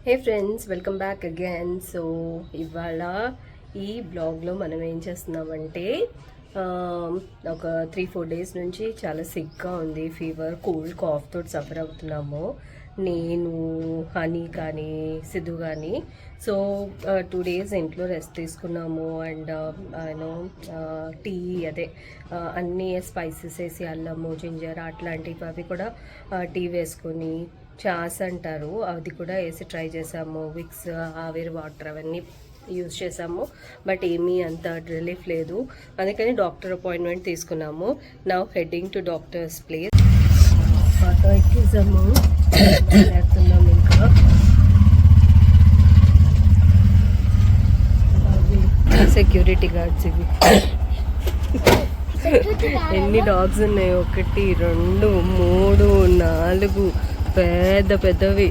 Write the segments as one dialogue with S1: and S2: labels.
S1: హే friends, welcome back again. So ఇవాళ ఈ బ్లాగ్లో మనం ఏం చేస్తున్నామంటే ఒక 3-4 డేస్ నుంచి చాలా సిక్గా ఉంది. ఫీవర్, కోల్డ్, కాఫ్ తోటి సఫర్ అవుతున్నాము. నేను, హనీ కానీ సిద్ధు కానీ. సో 2 డేస్ ఇంట్లో రెస్ట్ తీసుకున్నాము. అండ్ యూనో టీ, అదే అన్నీ స్పైసెస్ వేసి అల్లము, జింజర్ అట్లాంటివి అవి కూడా టీ వేసుకొని, చాస్ అంటారు అది కూడా వేసి ట్రై చేసాము. విక్స్, ఆవిరి వాటర్ అవన్నీ యూజ్ చేసాము. బట్ ఏమీ అంత రిలీఫ్ లేదు. అందుకని డాక్టర్ అపాయింట్మెంట్ తీసుకున్నాము. Now heading to doctor's place. Auto ఎక్కేసాము, వెళ్తున్నాం. ఇంకా సెక్యూరిటీ గార్డ్స్ ఇవి. ఎన్ని డాగ్స్ ఉన్నాయి? 1, 2, 3, 4 పెద్ద పెద్దవి.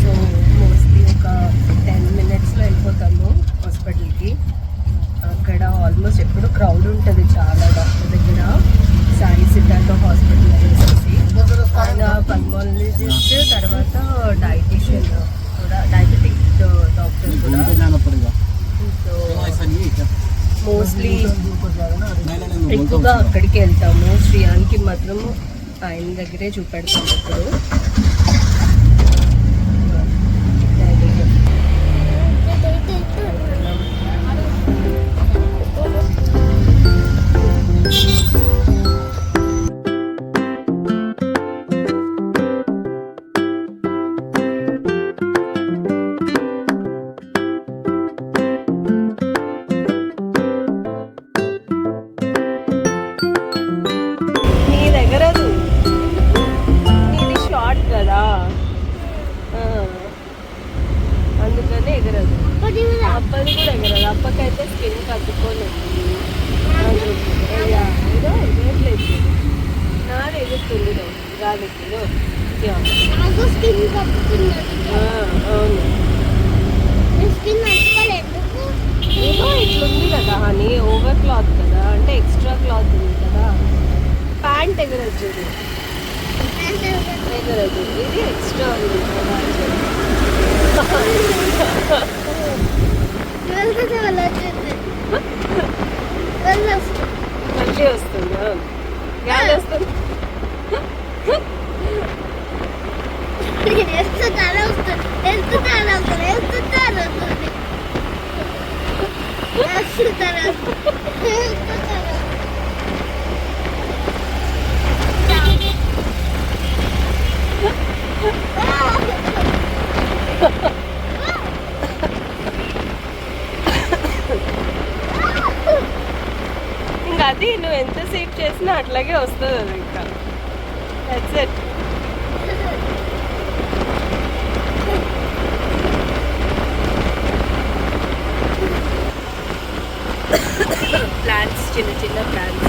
S1: సో మోస్ట్లీ ఒక 10 minutesలో వెళ్ళిపోతాము హాస్పిటల్కి. అక్కడ ఆల్మోస్ట్ ఎప్పుడు క్రౌడ్ ఉంటుంది చాలా డాక్టర్ దగ్గర. సాయి సిద్ధార్థ హాస్పిటల్ వచ్చేసి ఆయన పల్మాలజిస్ట్, తర్వాత డైటీషియన్ కూడా, డయాబెటిక్ డాక్టర్ కూడా. సో మోస్ట్లీ ఎక్కువగా అక్కడికి వెళ్తాము. శ్రీయానికి మాత్రం ఆయన దగ్గరే చూపెడతాం ఇప్పుడు. అందుకనే ఎగరదు. అప్పది కూడా ఎగరదు. అప్పకైతే స్కిన్ కట్టుకొని నాది ఎగురుతుంది గాలికి. అవును, ఇట్లుంది కదా హనీ, ఓవర్ క్లాత్ కదా, అంటే ఎక్స్ట్రా క్లాత్ ఉంది కదా. ప్యాంట్ ఎగరచ్చు, ఎగరదు. ఇది ఎక్స్ట్రా ఉంది కదా. మళ్ళీ వస్తుందా? గాలి వస్తుంది. ఇంకా అది నువ్వు ఎంతసేపు చేసినా అట్లాగే వస్తుంది. అది ఇంకా దట్స్ ఇట్. ప్లాంట్స్, చిన్న చిన్న ప్లాంట్స్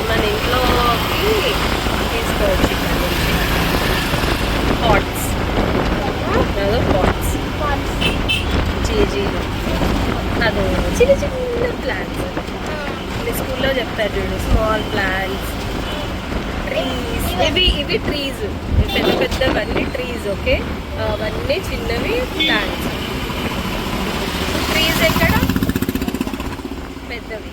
S1: మన ఇంట్లోకి తీసుకోవచ్చు. ఇక్కడ నుంచి పాట్స్, పాట్స్ జీజీలు, అది చిన్న చిన్న ప్లాంట్స్. స్కూల్లో చెప్తారు చూడు, స్మాల్ ప్లాంట్స్, ట్రీస్. ఇవి ట్రీస్, పెద్ద పెద్దవన్నీ ట్రీస్. ఓకే, అవన్నీ చిన్నవి ప్లాంట్స్. ట్రీస్ ఎక్కడ? పెద్దవి.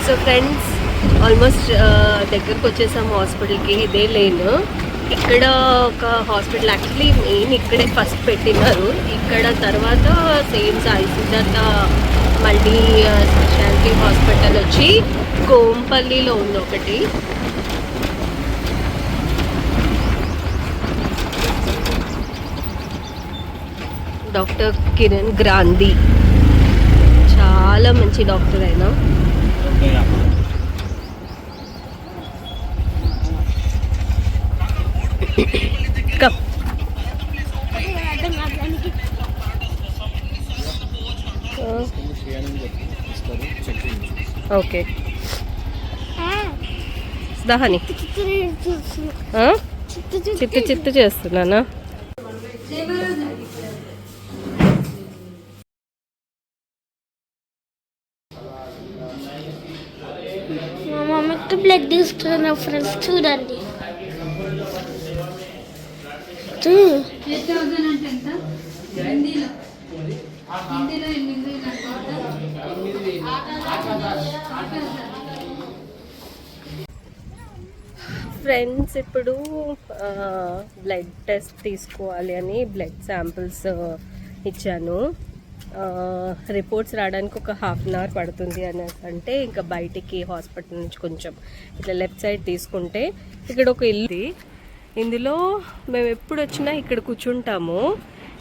S1: సో ఫ్రెండ్స్, ఆల్మోస్ట్ దగ్గరకు వచ్చేసాము హాస్పిటల్కి. ఇదే లేన్. ఇక్కడ ఒక హాస్పిటల్, యాక్చువల్లీ మెయిన్ ఇక్కడే ఫస్ట్ పెట్టినారు. ఇక్కడ తర్వాత same Sai Siddhartha multi speciality hospital వచ్చి కోంపల్లిలో ఉంది ఒకటి. డాక్టర్ కిరణ్ గ్రాంధీ చాలా మంచి డాక్టర్ అయినా.
S2: స్కానింగ్ ఇస్తారు, చెక్ చేయించు.
S1: ఓకే దహని చిత్తు చేస్తున్నానా?
S2: మా మమ్మీకి బ్లడ్ తీసుకున్న ఫ్రెండ్స్ చూడండి.
S1: ఫ్రెండ్స్ ఇప్పుడు బ్లడ్ టెస్ట్ తీసుకోవాలి అని బ్లడ్ శాంపిల్స్ ఇచ్చాను. రిపోర్ట్స్ రావడానికి ఒక 1/2 అవర్ పడుతుంది అని అంటే ఇంకా బయటికి హాస్పిటల్ నుంచి కొంచెం ఇట్లా లెఫ్ట్ సైడ్ తీసుకుంటే ఇక్కడ ఒక ఇల్లు, ఇందులో మేము ఎప్పుడు వచ్చినా ఇక్కడ కూర్చుంటాము.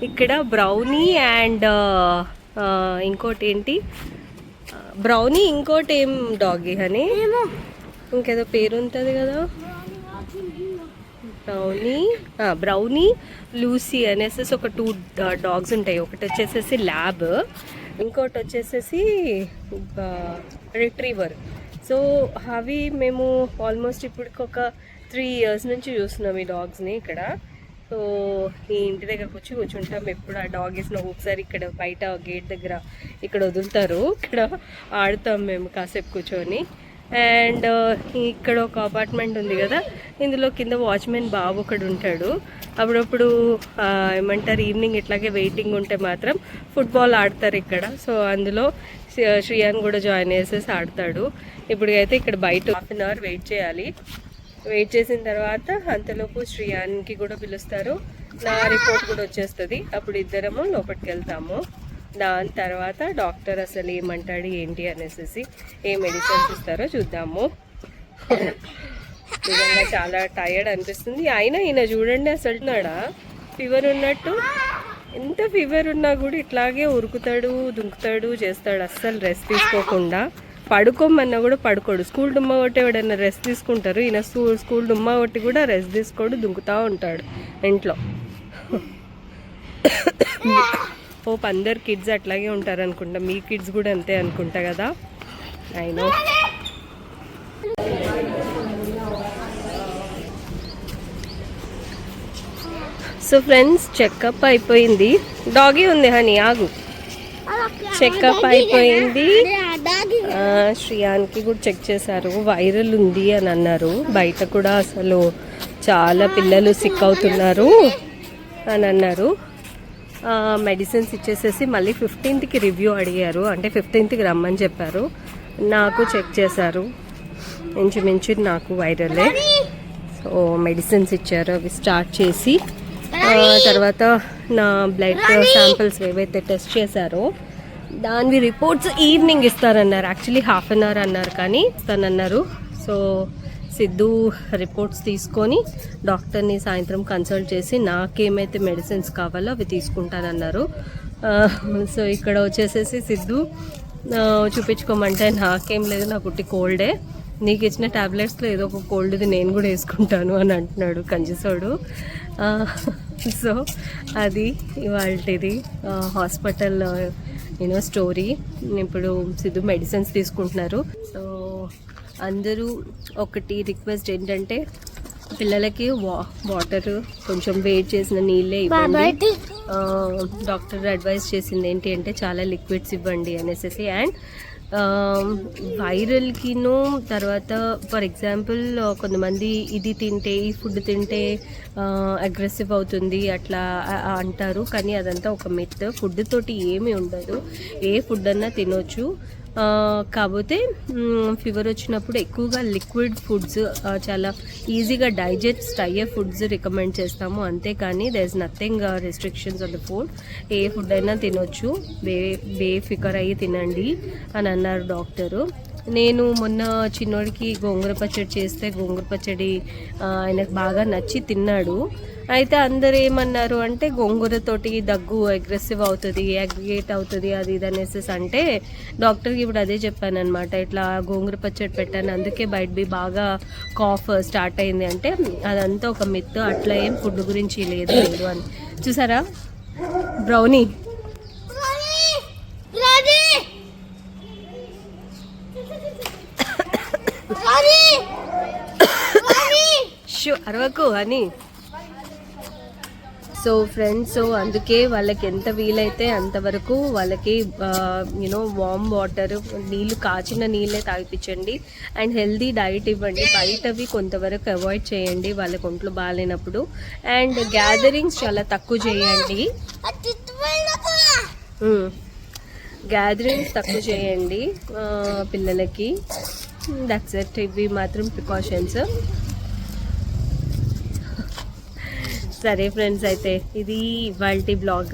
S1: ఇక్కడ బ్రౌనీ అండ్ ఇంకోటి ఏంటి బ్రౌనీ, ఇంకోటి ఏం డాగీ అని ఇంకేదో పేరు ఉంటుంది కదా, బ్రౌనీ లూసీ అనేసి ఒక 2 డాగ్స్ ఉంటాయి. ఒకటి వచ్చేసేసి ల్యాబ్, ఇంకోటి వచ్చేసేసి రిట్రీవర్. సో అవి మేము ఆల్మోస్ట్ ఇప్పటికి ఒక 3 years నుంచి చూస్తున్నాం ఈ డాగ్స్ని ఇక్కడ. సో ఈ ఇంటి దగ్గరకు వచ్చి కూర్చుంటాం ఎప్పుడు. ఆ డాగ్ వేసిన ఒకసారి ఇక్కడ బయట గేట్ దగ్గర ఇక్కడ వదులుతారు, ఇక్కడ ఆడుతాం మేము కాసేపు కూర్చొని. అండ్ ఇక్కడ ఒక అపార్ట్మెంట్ ఉంది కదా, ఇందులో కింద వాచ్మెన్ బాబు ఒకడు ఉంటాడు. అప్పుడప్పుడు ఏమంటారు ఈవినింగ్ ఇట్లాగే వెయిటింగ్ ఉంటే మాత్రం ఫుట్బాల్ ఆడతారు ఇక్కడ. సో అందులో శ్రీయాన్ కూడా జాయిన్ చేసేసి ఆడతాడు. ఇప్పుడైతే ఇక్కడ బయట 1/2 అవర్ వెయిట్ చేయాలి. వెయిట్ చేసిన తర్వాత అంతలోపు శ్రీయాన్కి కూడా పిలుస్తారు, నా రిపోర్ట్ కూడా వచ్చేస్తుంది. అప్పుడు ఇద్దరము లోపలికి వెళ్తాము. దాని తర్వాత డాక్టర్ అసలు ఏమంటాడు ఏంటి అనేసి ఏ మెడిసిన్స్ ఇస్తారో చూద్దాము. నిజంగా చాలా టైర్డ్ అనిపిస్తుంది. అయినా ఈయన చూడండి అసలు నాడా ఫీవర్ ఉన్నట్టు, ఎంత ఫీవర్ ఉన్నా కూడా ఇట్లాగే ఉరుకుతాడు, దుంకుతాడు, చేస్తాడు. అస్సలు రెస్ట్ తీసుకోకుండా పడుకోమన్నా కూడా పడుకోడు. స్కూల్ డుమ్మా కొట్టి ఎవడన్నా రెస్ట్ తీసుకుంటారు, ఈయన స్కూల్ డుమ్మా కొట్టి కూడా రెస్ట్ తీసుకోడు, దుంకుతూ ఉంటాడు ఇంట్లో. హోప్ అందరు కిడ్స్ అట్లాగే ఉంటారు అనుకుంటా, మీ కిడ్స్ కూడా అంతే అనుకుంటా కదా. అయినా సో ఫ్రెండ్స్ చెకప్ అయిపోయింది. డాగీ ఉంది హనీ ఆగు. చెకప్ అయిపోయింది. శ్రీయాన్కి కూడా చెక్ చేశారు, వైరల్ ఉంది అని అన్నారు. బయట కూడా అసలు చాలా పిల్లలు సిక్ అవుతున్నారు అని అన్నారు. మెడిసిన్స్ ఇచ్చేసేసి మళ్ళీ 15th రివ్యూ అడిగారు, అంటే 15th రమ్మని చెప్పారు. నాకు చెక్ చేశారు, ఇంచుమించు నాకు వైరలే. సో మెడిసిన్స్ ఇచ్చారు, అవి స్టార్ట్ చేసి తర్వాత నా బ్లడ్ శాంపిల్స్ ఏవైతే టెస్ట్ చేశారో దాని రిపోర్ట్స్ ఈవినింగ్ ఇస్తారన్నారు. యాక్చువల్లీ 1/2 అవర్ అన్నారు కానీ ఇస్తానన్నారు. సో సిద్ధు రిపోర్ట్స్ తీసుకొని డాక్టర్ని సాయంత్రం కన్సల్ట్ చేసి నాకేమైతే మెడిసిన్స్ కావాలో అవి తీసుకుంటానన్నారు. సో ఇక్కడ వచ్చేసేసి సిద్ధు చూపించుకోమంటే నాకేం లేదు, నాకు ఉట్టి కోల్డే, నీకు ఇచ్చిన ట్యాబ్లెట్స్లో ఏదో ఒక కోల్డ్ది నేను కూడా వేసుకుంటాను అని అంటున్నాడు కంజసోడు. సో అది ఇవాళది హాస్పిటల్ స్టోరీ. ఇప్పుడు సిద్ధు మెడిసిన్స్ తీసుకుంటున్నారు. సో అందరూ ఒకటి రిక్వెస్ట్ ఏంటంటే పిల్లలకి వాటర్ కొంచెం వేడి చేసిన నీళ్ళే ఇవ్వండి. డాక్టర్ అడ్వైజ్ చేసింది ఏంటి అంటే చాలా లిక్విడ్స్ ఇవ్వండి అనేసి. అండ్ వైరల్కిను తర్వాత ఫర్ ఎగ్జాంపుల్ కొంతమంది ఇది తింటే ఈ ఫుడ్ తింటే అగ్రెసివ్ అవుతుంది అట్లా అంటారు, కానీ అదంతా ఒక మిత్. ఫుడ్ తోటి ఏమీ ఉండదు, ఏ ఫుడ్ అన్నా తినొచ్చు. కాకపోతే ఫీవర్ వచ్చినప్పుడు ఎక్కువగా లిక్విడ్ ఫుడ్స్ చాలా ఈజీగా డైజెస్ట్ అయ్యే ఫుడ్స్ రికమెండ్ చేస్తాము, అంతేకాని there is nothing restrictions on the food. ఏ ఫుడ్ అయినా తినొచ్చు, బేఫికర్ అయ్యి తినండి అని అన్నారు డాక్టరు. నేను మొన్న చిన్నోడికి గోంగూర పచ్చడి చేస్తే గోంగూర పచ్చడి ఆయనకు బాగా నచ్చి తిన్నాడు. అయితే అందరు ఏమన్నారు అంటే గోంగూరతోటి దగ్గు అగ్రెసివ్ అవుతుంది, అగ్రిగేట్ అవుతుంది అది ఇది అనేసి అంటే డాక్టర్కి ఇప్పుడు అదే చెప్పాను అనమాట. ఇట్లా గోంగూర పచ్చడి పెట్టాను అందుకే బయట బాగా కాఫ్ స్టార్ట్ అయింది అంటే అదంతా ఒక మిత్, అట్లా ఏం ఫుడ్ గురించి లేదు అని. చూసారా షూ అరవకు అని. సో ఫ్రెండ్స్, సో అందుకే వాళ్ళకి ఎంత వీలైతే అంతవరకు వాళ్ళకి యూనో వామ్ వాటర్, నీళ్ళు, కాచిన నీళ్ళే తాగిపించండి. అండ్ హెల్దీ డైట్ ఇవ్వండి. బయటవి కొంతవరకు అవాయిడ్ చేయండి వాళ్ళకి ఒంట్లో బాగాలేనప్పుడు. అండ్ గ్యాదరింగ్స్ చాలా తక్కువ చేయండి. గ్యాదరింగ్స్ తక్కువ చేయండి పిల్లలకి. That's it. ఇవి మాత్రం ప్రికాషన్స్. సరే ఫ్రెండ్స్, అయితే ఇది ఇవాల్టి బ్లాగ్.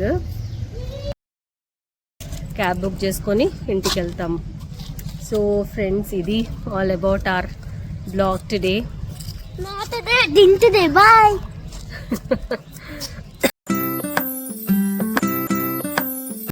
S1: క్యాబ్ బుక్ చేసుకొని ఇంటికి వెళ్తాం. సో ఫ్రెండ్స్, ఇది all about our blog today.
S2: Not today. Din today. Bye.